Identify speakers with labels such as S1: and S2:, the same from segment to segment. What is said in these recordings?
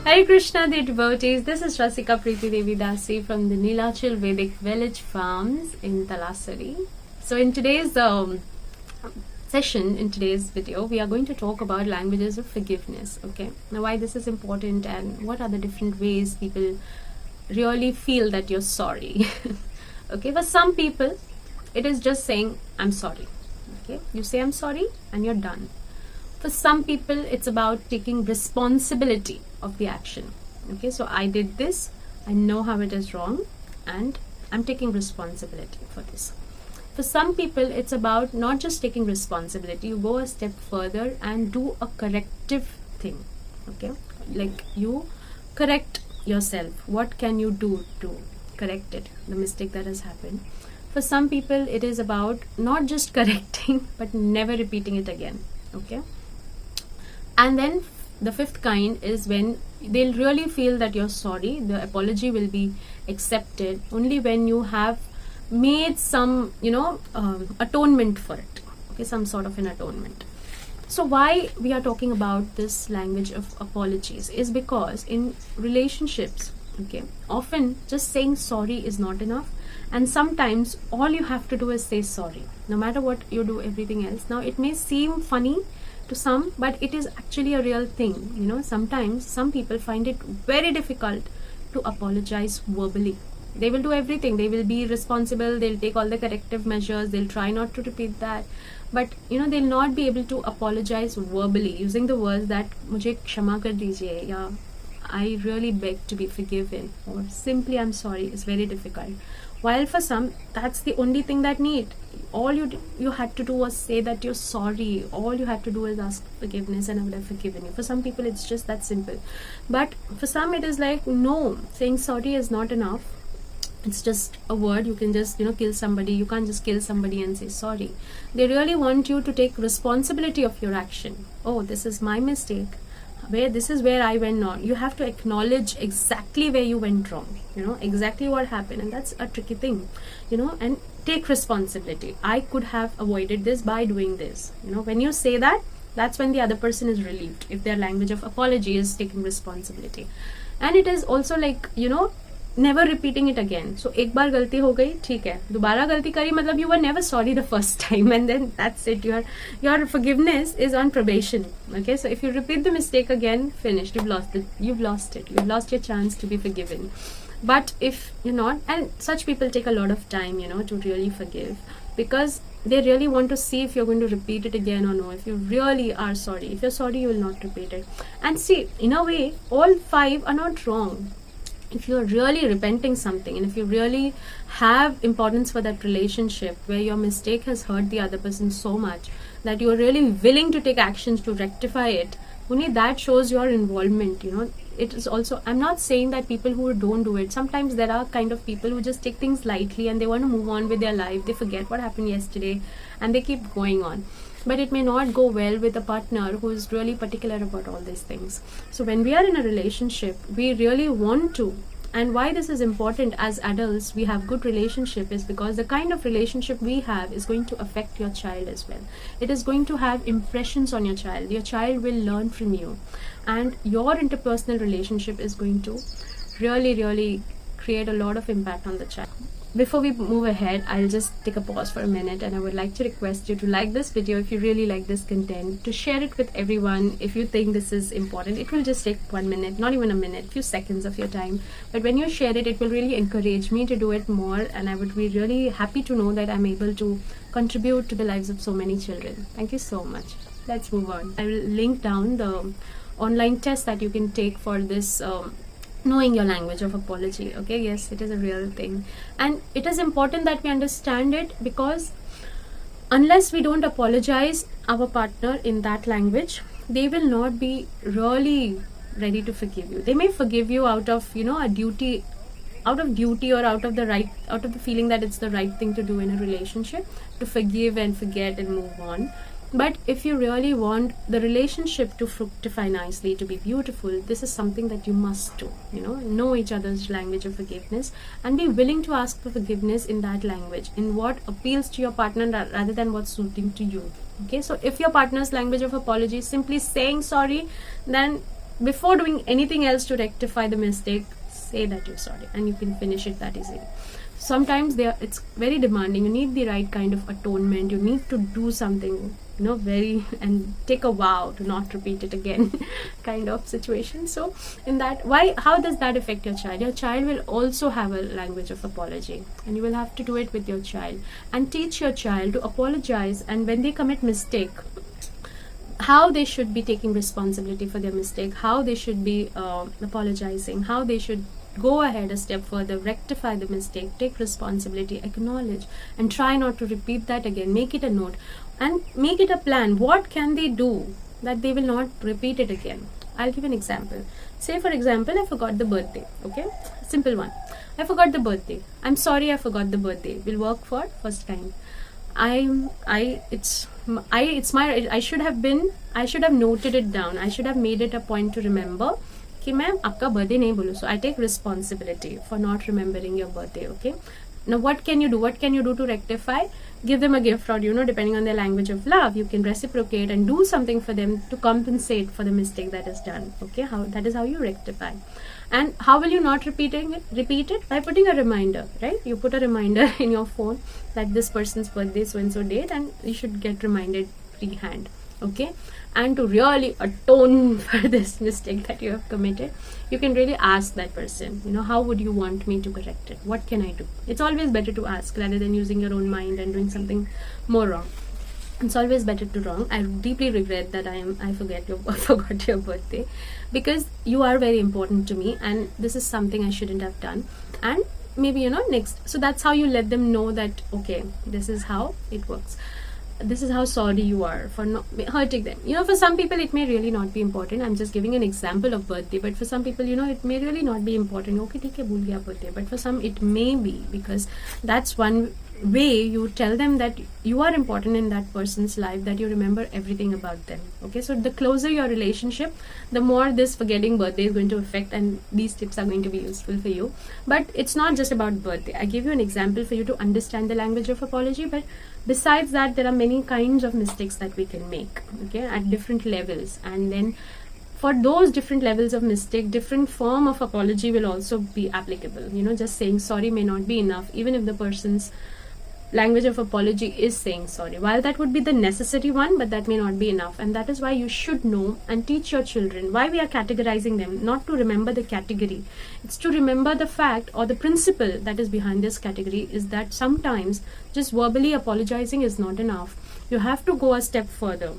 S1: Hare Krishna, dear devotees. This is Rasika Preeti Devi Dasi from the Nilachal Vedic Village Farms in Talasari. So in today's session, in today's video, we are going to talk about languages of forgiveness. Okay, now why this is important and what are the different ways people really feel that you're sorry. Okay, for some people, it is just saying, I'm sorry. Okay, you say I'm sorry and you're done. For some people, it's about taking responsibility of the action. Okay, so I did this, I know how it is wrong, and I'm taking responsibility for this. For some people, it's about not just taking responsibility, you go a step further and do a corrective thing. Okay, like you correct yourself. What can you do to correct it, the mistake that has happened? For some people, it is about not just correcting, but never repeating it again. Okay. And then the fifth kind is when they'll really feel that you're sorry. The apology will be accepted only when you have made some, atonement for it. Okay, some sort of an atonement. So why we are talking about this language of apologies is because in relationships, okay, often just saying sorry is not enough. And sometimes all you have to do is say sorry. No matter what you do, everything else. Now it may seem funny to some, but it is actually a real thing. Sometimes some people find it very difficult to apologize verbally. They will do everything. They will be responsible. They'll take all the corrective measures. They'll try not to repeat that. But, they'll not be able to apologize verbally using the words that mujhe kshama kar dijiye, ya I really beg to be forgiven, or simply I'm sorry is very difficult. While for some, that's the only thing that need. All you had to do was say that you're sorry. All you had to do is ask forgiveness and I would have forgiven you. For some people, it's just that simple. But for some, it is like, no, saying sorry is not enough. It's just a word. You can just, kill somebody. You can't just kill somebody and say sorry. They really want you to take responsibility of your action. Oh, this is my mistake. This is where I went wrong. You have to acknowledge exactly where you went wrong, exactly what happened. And that's a tricky thing, and take responsibility. I could have avoided this by doing this. When you say that, that's when the other person is relieved. If their language of apology is taking responsibility. And it is also like, never repeating it again. So एक बार गलती हो गई, ठीक है. दोबारा गलती करी, मतलब you were never sorry the first time, and then that's it. Your forgiveness is on probation. Okay, so if you repeat the mistake again, finished. You've lost it. You've lost your chance to be forgiven. But if you're not, and such people take a lot of time, to really forgive, because they really want to see if you're going to repeat it again or no. If you really are sorry, if you're sorry, you will not repeat it. And see, in a way, all five are not wrong. If you're really repenting something, and if you really have importance for that relationship where your mistake has hurt the other person so much that you're really willing to take actions to rectify it, only that shows your involvement. It is also, I'm not saying that people who don't do it, sometimes there are kind of people who just take things lightly and they want to move on with their life. They forget what happened yesterday and they keep going on. But it may not go well with a partner who is really particular about all these things. So when we are in a relationship, we really want to, and why this is important as adults, we have good relationship is because the kind of relationship we have is going to affect your child as well. It is going to have impressions on your child. Your child will learn from you. And your interpersonal relationship is going to really, really create a lot of impact on the child. Before we move ahead, I'll just take a pause for a minute, and I would like to request you to like this video if you really like this content, to share it with everyone if you think this is important. It will just take 1 minute, not even a minute, few seconds of your time. But when you share it, it will really encourage me to do it more, and I would be really happy to know that I'm able to contribute to the lives of so many children. Thank you so much. Let's move on. I will link down the online test that you can take for this knowing your language of apology. Okay, yes, it is a real thing, and it is important that we understand it, because unless we don't apologize our partner in that language, they will not be really ready to forgive you. They may forgive you out of a duty, or out of the feeling that it's the right thing to do in a relationship, to forgive and forget and move on. But if you really want the relationship to fructify nicely, to be beautiful, this is something that you must do. Know each other's language of forgiveness and be willing to ask for forgiveness in that language, in what appeals to your partner rather than what's suiting to you. Okay, so if your partner's language of apology is simply saying sorry, then before doing anything else to rectify the mistake, say that you're sorry, and you can finish it that easily. Sometimes it's very demanding. You need the right kind of atonement. You need to do something, very, and take a vow to not repeat it again kind of situation. So in that, how does that affect your child? Your child will also have a language of apology, and you will have to do it with your child and teach your child to apologize, and when they commit mistake, how they should be taking responsibility for their mistake, how they should be apologizing, how they should go ahead a step further, rectify the mistake, take responsibility, acknowledge, and try not to repeat that again. Make it a note and make it a plan. What can they do that they will not repeat it again? I'll give an example. Say for example, I forgot the birthday. Okay, simple one. I forgot the birthday. I'm sorry, I forgot the birthday. Will work for first time. I should have noted it down. I should have made it a point to remember कि मैं आपका birthday नहीं बोलूँ. So I take responsibility for not remembering your birthday. Okay. Now what can you do? What can you do to rectify? Give them a gift, or depending on their language of love, you can reciprocate and do something for them to compensate for the mistake that is done. Okay, that is how you rectify. And how will you not repeat it? By putting a reminder, right? You put a reminder in your phone that this person's birthday is so and so date, and you should get reminded freehand. Okay, and to really atone for this mistake that you have committed, you can really ask that person, how would you want me to correct it? What can I do? It's always better to ask rather than using your own mind and doing something more wrong. It's always better to wrong. I deeply regret that I forgot your birthday, because you are very important to me, and this is something I shouldn't have done. And maybe next. So that's how you let them know that, okay, this is how it works. This is how sorry you are for not hurting them. For some people it may really not be important. I'm just giving an example of birthday, but for some people, it may really not be important. Okay, theek hai, bhul gaya birthday. But for some it may be, because that's one way you tell them that you are important in that person's life, that you remember everything about them. Okay, so the closer your relationship, the more this forgetting birthday is going to affect, and these tips are going to be useful for you. But it's not just about birthday. I gave you an example for you to understand the language of apology, but besides that, there are many kinds of mistakes that we can make, okay, at different levels. And then for those different levels of mistake, different form of apology will also be applicable. Just saying sorry may not be enough, even if the person's language of apology is saying sorry. While that would be the necessary one, but that may not be enough. And that is why you should know and teach your children why we are categorizing them, not to remember the category. It's to remember the fact, or the principle that is behind this category, is that sometimes just verbally apologizing is not enough. You have to go a step further.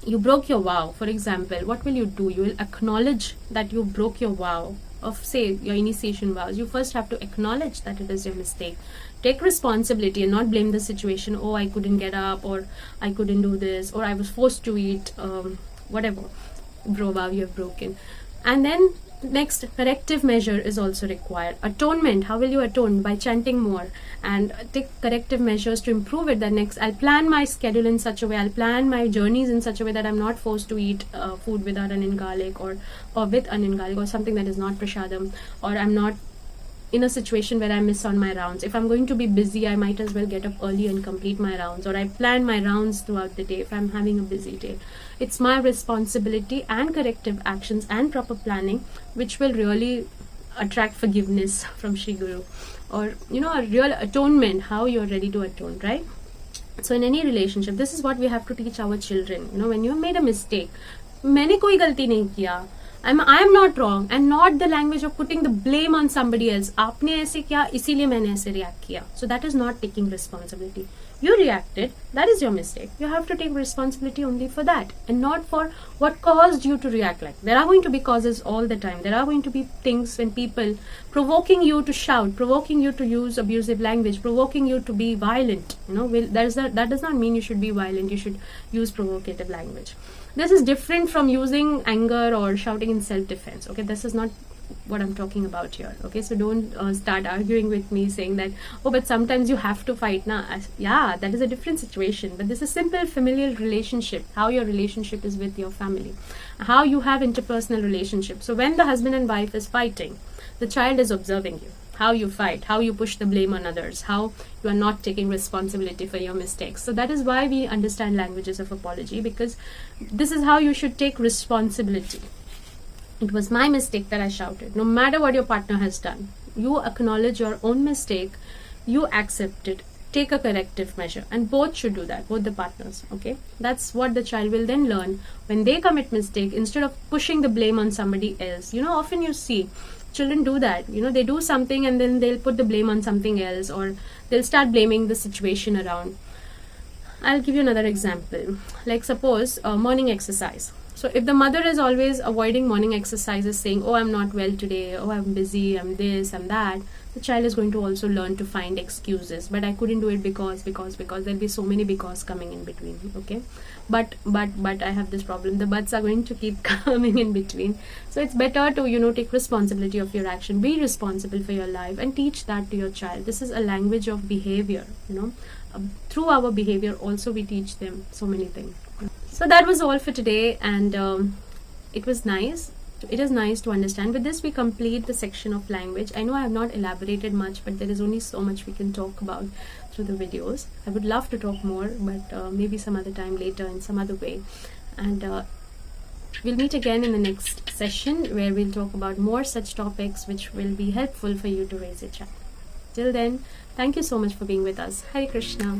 S1: You broke your vow, for example. What will you do? You will acknowledge that you broke your vow of, say, your initiation vows. You first have to acknowledge that it is your mistake. Take responsibility and not blame the situation. Oh, I couldn't get up, or I couldn't do this, or I was forced to eat, whatever vow you have broken. And then next, corrective measure is also required. Atonement. How will you atone? By chanting more and take corrective measures to improve it. Then next, I'll plan my schedule in such a way, I'll plan my journeys in such a way that I'm not forced to eat food without onion garlic, or with onion garlic, or something that is not prasadam, or I'm not in a situation where I miss on my rounds. If I'm going to be busy, I might as well get up early and complete my rounds, or I plan my rounds throughout the day if I'm having a busy day. It's my responsibility, and corrective actions and proper planning which will really attract forgiveness from Shri Guru, or a real atonement, how you're ready to atone, right? So in any relationship, this is what we have to teach our children. When you made a mistake, मैंने कोई गलती नहीं किया, I am not wrong, and not the language of putting the blame on somebody else. आपने ऐसे किया, इसीलिए मैंने ऐसे react किया. So that is not taking responsibility. You reacted, that is your mistake. You have to take responsibility only for that, and not for what caused you to react like. There are going to be causes all the time. There are going to be things when people provoking you to shout, provoking you to use abusive language, provoking you to be violent. That does not mean you should be violent. You should use provocative language. This is different from using anger or shouting in self-defense. Okay, this is not what I'm talking about here. Okay, so don't start arguing with me saying that, oh, but sometimes you have to fight. Yeah, that is a different situation. But this is simple familial relationship, how your relationship is with your family, how you have interpersonal relationship. So when the husband and wife is fighting, the child is observing you, how you fight, how you push the blame on others, how you are not taking responsibility for your mistakes. So that is why we understand languages of apology, because this is how you should take responsibility It was my mistake that I shouted. No matter what your partner has done, you acknowledge your own mistake, you accept it, take a corrective measure, and both should do that, both the partners. Okay, that's what the child will then learn when they commit mistake. Instead of pushing the blame on somebody else, often you see children do that. They do something and then they'll put the blame on something else, or they'll start blaming the situation around. I'll give you another example. Like suppose morning exercise. So if the mother is always avoiding morning exercises, saying, oh, I'm not well today, oh, I'm busy, I'm this, I'm that, the child is going to also learn to find excuses. But I couldn't do it because there'll be so many because coming in between. Okay, but I have this problem. The buts are going to keep coming in between. So it's better to take responsibility of your action, be responsible for your life, and teach that to your child. This is a language of behavior. Through our behavior also we teach them so many things. So that was all for today, and it was nice. It is nice to understand. With this we complete the section of language. I know I have not elaborated much, but there is only so much we can talk about through the videos. I would love to talk more, but maybe some other time later in some other way. And we'll meet again in the next session, where we'll talk about more such topics which will be helpful for you to raise a child. Till then, thank you so much for being with us. Hare Krishna.